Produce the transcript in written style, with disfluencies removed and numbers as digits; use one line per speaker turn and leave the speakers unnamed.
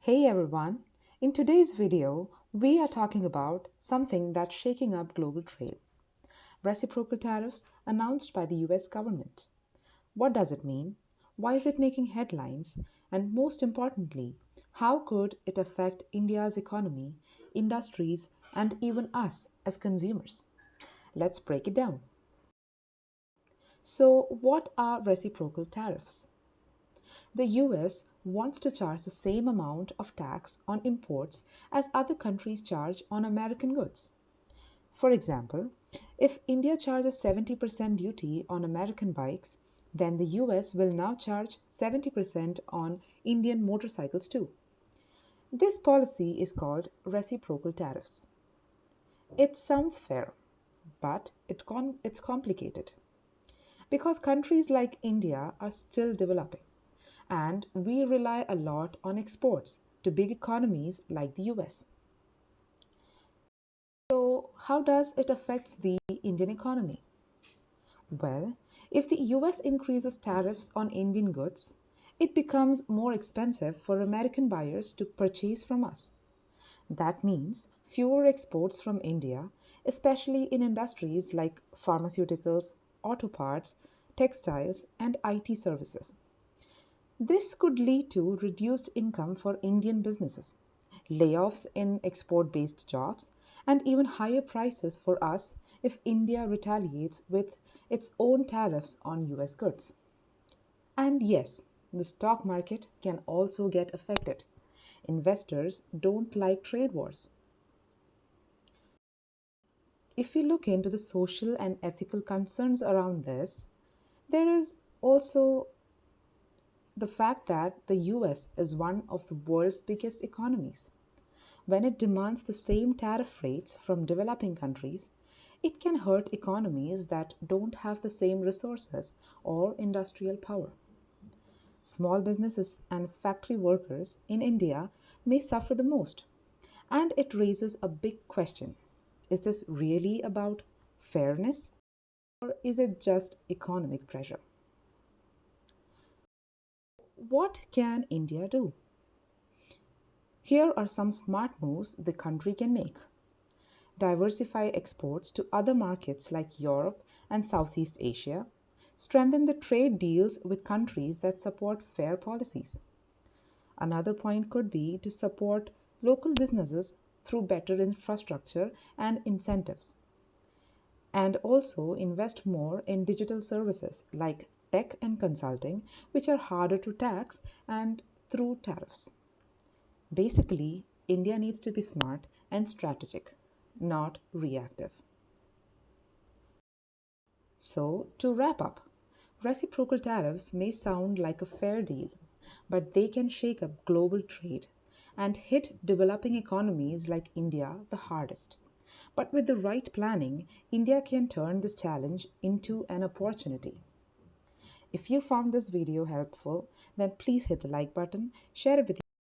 Hey everyone, in today's video, we are talking about something that's shaking up global trade: reciprocal tariffs announced by the US government. What does it mean? Why is it making headlines? And most importantly, how could it affect India's economy, industries, and even us as consumers? Let's break it down. So, what are reciprocal tariffs? The US wants to charge the same amount of tax on imports as other countries charge on American goods. For example, if India charges 70% duty on American bikes, then the US will now charge 70% on Indian motorcycles too. This policy is called reciprocal tariffs. It sounds fair, but it's complicated because countries like India are still developing, and we rely a lot on exports to big economies like the US. So, how does it affect the Indian economy? Well, if the US increases tariffs on Indian goods, it becomes more expensive for American buyers to purchase from us. That means fewer exports from India, especially in industries like pharmaceuticals, auto parts, textiles, and IT services. This could lead to reduced income for Indian businesses, layoffs in export based jobs, and even higher prices for us if India retaliates with its own tariffs on US goods. And yes, the stock market can also get affected. Investors don't like trade wars. If we look into the social and ethical concerns around this, there is also the fact that the US is one of the world's biggest economies. When it demands the same tariff rates from developing countries, it can hurt economies that don't have the same resources or industrial power. Small businesses and factory workers in India may suffer the most. And it raises a big question: is this really about fairness, or is it just economic pressure? What can India do? Here are some smart moves the country can make: diversify exports to other markets like Europe and Southeast Asia, strengthen the trade deals with countries that support fair policies. Another point could be to support local businesses through better infrastructure and incentives, and also invest more in digital services like tech and consulting, which are harder to tax and through tariffs. Basically, India needs to be smart and strategic, not reactive. So, to wrap up, reciprocal tariffs may sound like a fair deal, but they can shake up global trade and hit developing economies like India the hardest. But with the right planning, India can turn this challenge into an opportunity. If you found this video helpful, then please hit the like button, share it with